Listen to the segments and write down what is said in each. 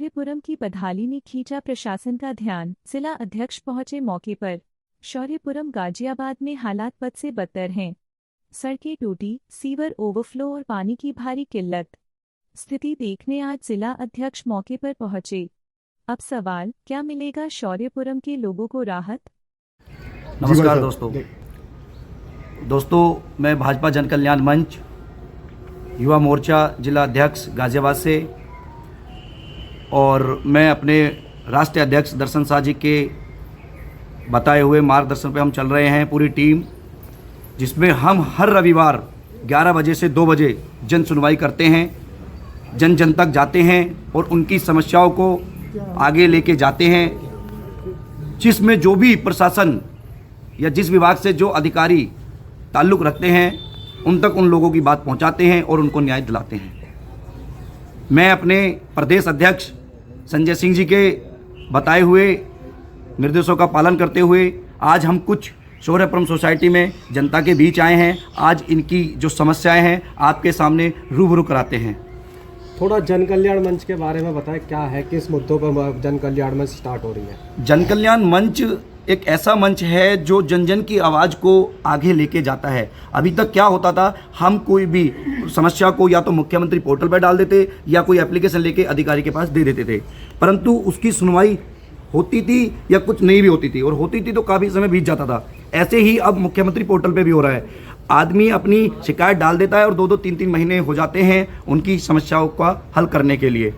शौर्यपुरम की बदहाली ने खींचा प्रशासन का ध्यान। जिला अध्यक्ष पहुंचे मौके पर। शौर्यपुरम गाजियाबाद में हालात बद से बदतर हैं। सड़कें टूटी, सीवर ओवरफ्लो और पानी की भारी किल्लत। स्थिति देखने आज जिला अध्यक्ष मौके पर पहुंचे। अब सवाल, क्या मिलेगा शौर्यपुरम के लोगों को राहत? नमस्कार दोस्तों, मैं भाजपा जन कल्याण मंच युवा मोर्चा जिला अध्यक्ष गाजियाबाद से और मैं अपने राष्ट्रीय अध्यक्ष दर्शन शाह जी के बताए हुए मार्गदर्शन पे हम चल रहे हैं पूरी टीम, जिसमें हम हर रविवार 11 बजे से 2 बजे जन सुनवाई करते हैं, जन जन तक जाते हैं और उनकी समस्याओं को आगे लेके जाते हैं। जिसमें जो भी प्रशासन या जिस विभाग से जो अधिकारी ताल्लुक़ रखते हैं उन तक उन लोगों की बात पहुंचाते हैं और उनको न्याय दिलाते हैं। मैं अपने प्रदेश अध्यक्ष संजय सिंह जी के बताए हुए निर्देशों का पालन करते हुए आज हम कुछ शौर्यपुरम सोसाइटी में जनता के बीच आए हैं। आज इनकी जो समस्याएं हैं आपके सामने रूबरू कराते हैं। थोड़ा जन कल्याण मंच के बारे में बताएं, क्या है, किस मुद्दों पर जन कल्याण मंच स्टार्ट हो रही है? जन कल्याण मंच एक ऐसा मंच है जो जन जन की आवाज़ को आगे लेके जाता है। अभी तक क्या होता था, हम कोई भी समस्या को या तो मुख्यमंत्री पोर्टल पर डाल देते या कोई एप्लीकेशन लेके अधिकारी के पास दे देते थे, परंतु उसकी सुनवाई होती थी या कुछ नहीं भी होती थी, और होती थी तो काफ़ी समय बीत जाता था। ऐसे ही अब मुख्यमंत्री पोर्टल पे भी हो रहा है। आदमी अपनी शिकायत डाल देता है और 2-2, 3-3 महीने हो जाते हैं उनकी समस्याओं का हल करने के लिए।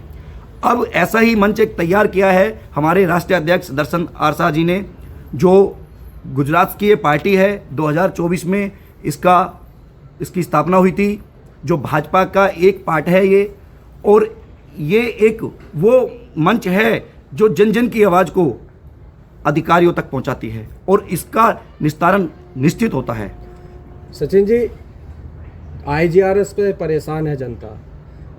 अब ऐसा ही मंच एक तैयार किया है हमारे राष्ट्रीय अध्यक्ष दर्शन शाह जी ने, जो गुजरात की ये पार्टी है। 2024 में इसकी स्थापना हुई थी, जो भाजपा का एक पार्ट है ये, और ये एक वो मंच है जो जन जन की आवाज़ को अधिकारियों तक पहुंचाती है और इसका निस्तारण निश्चित होता है। सचिन जी, IGRS पे परेशान है जनता,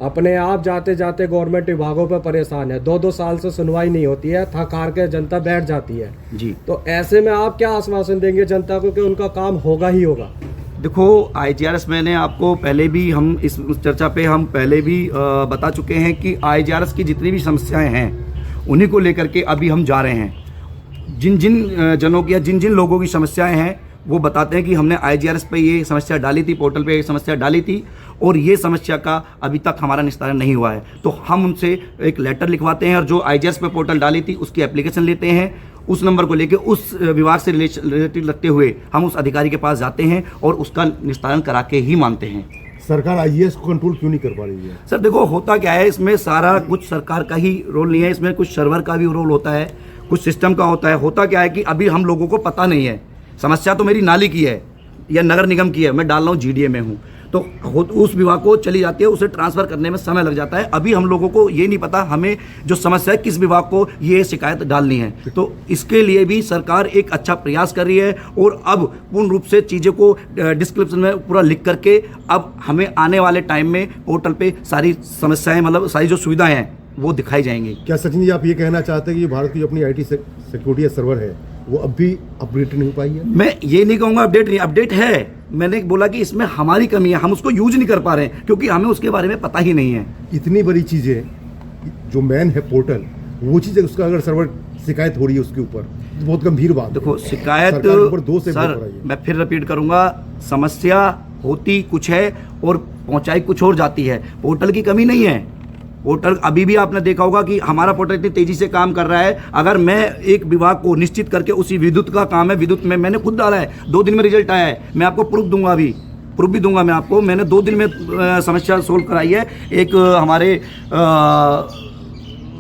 अपने आप जाते जाते गवर्नमेंट विभागों पर परेशान है। 2-2 साल से सुनवाई नहीं होती है, थक हार के जनता बैठ जाती है जी। तो ऐसे में आप क्या आश्वासन देंगे जनता को कि उनका काम होगा ही होगा? देखो, IGRS मैंने आपको पहले भी हम इस चर्चा पे हम पहले भी बता चुके हैं कि IGRS की जितनी भी समस्याएं हैं उन्हीं को लेकर के अभी हम जा रहे हैं। जिन जिन जनों की या जिन जिन लोगों की समस्याएं हैं वो बताते हैं कि हमने IGRS पे ये समस्या डाली थी, पोर्टल पे ये समस्या डाली थी और ये समस्या का अभी तक हमारा निस्तारण नहीं हुआ है। तो हम उनसे एक लेटर लिखवाते हैं और जो IGRS पे पोर्टल डाली थी उसकी एप्लीकेशन लेते हैं, उस नंबर को लेके उस विभाग से रिलेटेड रखते हुए हम उस अधिकारी के पास जाते हैं और उसका निस्तारण करा के ही मानते हैं। सरकार IAS को कंट्रोल क्यों नहीं कर पा रही है? सर देखो, होता क्या है, इसमें सारा कुछ सरकार का ही रोल नहीं है, इसमें कुछ सर्वर का भी रोल होता है, कुछ सिस्टम का होता है। होता क्या है कि अभी हम लोगों को पता नहीं है, समस्या तो मेरी नाली की है या नगर निगम की है, मैं डाल रहा हूँ GDA में हूँ, तो उस विभाग को चली जाती है, उसे ट्रांसफ़र करने में समय लग जाता है। अभी हम लोगों को ये नहीं पता हमें जो समस्या है किस विभाग को ये शिकायत डालनी है। तो इसके लिए भी सरकार एक अच्छा प्रयास कर रही है और अब पूर्ण रूप से चीज़ों को डिस्क्रिप्शन में पूरा लिख करके अब हमें आने वाले टाइम में पोर्टल पे सारी समस्याएं, मतलब सारी जो सुविधाएं हैं वो दिखाई जाएंगी। क्या सचिन जी आप ये कहना चाहते हैं कि भारत की जो अपनी IT सिक्योरिटी सर्वर है वो अब भी अपडेट नहीं हो पाई है? मैं ये नहीं कहूँगा अपडेट नहीं, अपडेट है। मैंने बोला कि इसमें हमारी कमी है, हम उसको यूज नहीं कर पा रहे हैं क्योंकि हमें उसके बारे में पता ही नहीं है। इतनी बड़ी चीज़ें जो मेन है पोर्टल, वो चीज़ उसका अगर सर्वर शिकायत हो रही है उसके ऊपर, तो बहुत गंभीर बात। देखो, शिकायत सर मैं फिर रिपीट करूँगा, समस्या होती कुछ है और पहुँचाई कुछ और जाती है। पोर्टल की कमी नहीं है, पोर्टल अभी भी आपने देखा होगा कि हमारा पोर्टल इतनी तेजी से काम कर रहा है। अगर मैं एक विभाग को निश्चित करके, उसी विद्युत का काम है, विद्युत में मैंने खुद डाला है, 2 दिन में रिजल्ट आया है, मैं आपको प्रूफ दूंगा, अभी प्रूफ भी दूंगा मैं आपको। मैंने 2 दिन में समस्या सोल्व कराई है। एक हमारे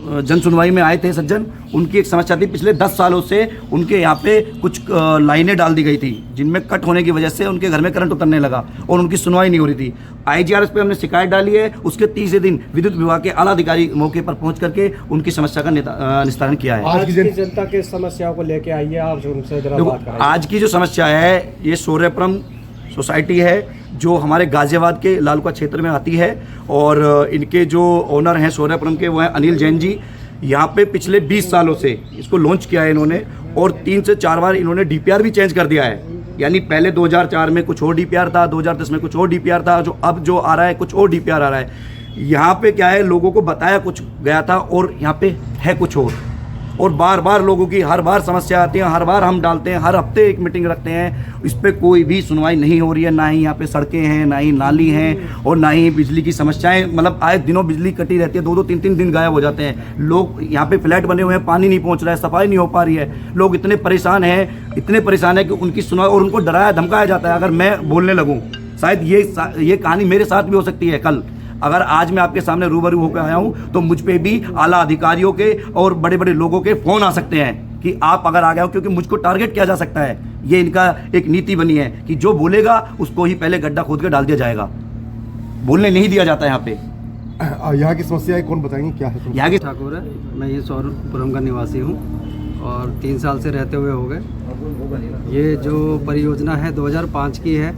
जन सुनवाई में आए थे सज्जन, उनकी एक समस्या थी, पिछले 10 सालों से उनके यहाँ पे कुछ लाइनें डाल दी गई थी जिनमें कट होने की वजह से उनके घर में करंट उतरने लगा और उनकी सुनवाई नहीं हो रही थी। IGRS पे हमने शिकायत डाली है, उसके 30 दिन विद्युत विभाग के आला अधिकारी मौके पर पहुंच करके उनकी समस्या का निस्तारण किया है। आज की जनता के समस्याओं को लेके आइए, आप उनसे जरा बात कराइए। आज की जो समस्या है, ये शौर्यपुरम सोसाइटी है जो हमारे गाजियाबाद के लालुका क्षेत्र में आती है और इनके जो ओनर हैं शौर्यपुरम के, वो हैं अनिल जैन जी। यहाँ पे पिछले 20 सालों से इसको लॉन्च किया है इन्होंने और 3 से 4 बार इन्होंने DPR भी चेंज कर दिया है। यानी पहले 2004 में कुछ और DPR था, 2010 में कुछ और DPR था, जो अब जो आ रहा है कुछ और DPR आ रहा है। यहाँ पे क्या है, लोगों को बताया कुछ गया था और यहाँ पे है कुछ और बार बार लोगों की हर बार समस्या आती है, हर बार हम डालते हैं, हर हफ्ते एक मीटिंग रखते हैं, इस पे कोई भी सुनवाई नहीं हो रही है। ना ही यहाँ पे सड़कें हैं, ना ही नाली हैं और ना ही बिजली की समस्याएं, मतलब आए दिनों बिजली कटी रहती है, 2-2 3-3 दिन गायब हो जाते हैं। लोग यहाँ पे फ्लैट बने हुए हैं, पानी नहीं पहुँच रहा है, सफाई नहीं हो पा रही है, लोग इतने परेशान हैं कि उनकी सुनवाई, और उनको डराया धमकाया जाता है। अगर मैं बोलने लगूँ, शायद ये कहानी मेरे साथ भी हो सकती है कल। अगर आज मैं आपके सामने रूबरू होकर आया हूं तो मुझ पे भी आला अधिकारियों के और बड़े बड़े लोगों के फोन आ सकते हैं कि आप अगर आ गए हो, क्योंकि मुझको टारगेट किया जा सकता है। ये इनका एक नीति बनी है कि जो बोलेगा उसको ही पहले गड्ढा खोद के डाल दिया जाएगा, बोलने नहीं दिया जाता है यहाँ पे। यहाँ की समस्याएं कौन बताएंगे, क्या है? यहाँ की ठाकुर है, मैं ये सौरपुरम का निवासी हूँ और 3 साल से रहते हुए हो गए। ये जो परियोजना है 2005 की है।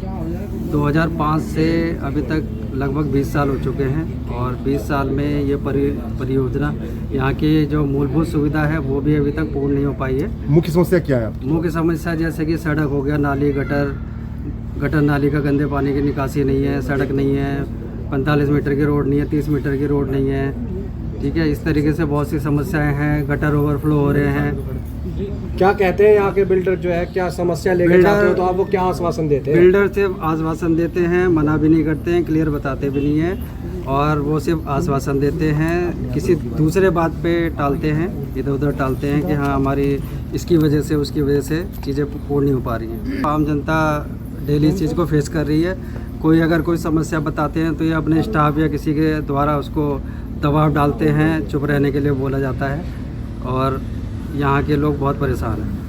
2005 से अभी तक लगभग 20 साल हो चुके हैं और 20 साल में ये परियोजना, यहाँ की जो मूलभूत सुविधा है वो भी अभी तक पूर्ण नहीं हो पाई है। मुख्य समस्या क्या है आपकी? मुख्य समस्या जैसे कि सड़क हो गया, नाली गटर नाली का गंदे पानी की निकासी नहीं है, सड़क नहीं है, 45 मीटर की रोड नहीं है, 30 मीटर की रोड नहीं है, ठीक है। इस तरीके से बहुत सी समस्याएं हैं, गटर ओवरफ्लो हो रहे हैं। क्या कहते हैं यहाँ के बिल्डर जो है, क्या समस्या लेकर जाते हो तो आप वो क्या आश्वासन देते हैं? बिल्डर सिर्फ आश्वासन देते हैं, मना भी नहीं करते हैं, क्लियर बताते भी नहीं हैं और वो सिर्फ आश्वासन देते हैं, किसी दूसरे बात पे टालते हैं, इधर उधर टालते हैं कि हाँ हमारी इसकी वजह से उसकी वजह से चीज़ें पूर्ण नहीं हो पा रही हैं। आम जनता डेली इस चीज़ को फेस कर रही है। कोई अगर कोई समस्या बताते हैं तो ये अपने स्टाफ या किसी के द्वारा उसको दबाव डालते हैं, चुप रहने के लिए बोला जाता है और यहाँ के लोग बहुत परेशान हैं।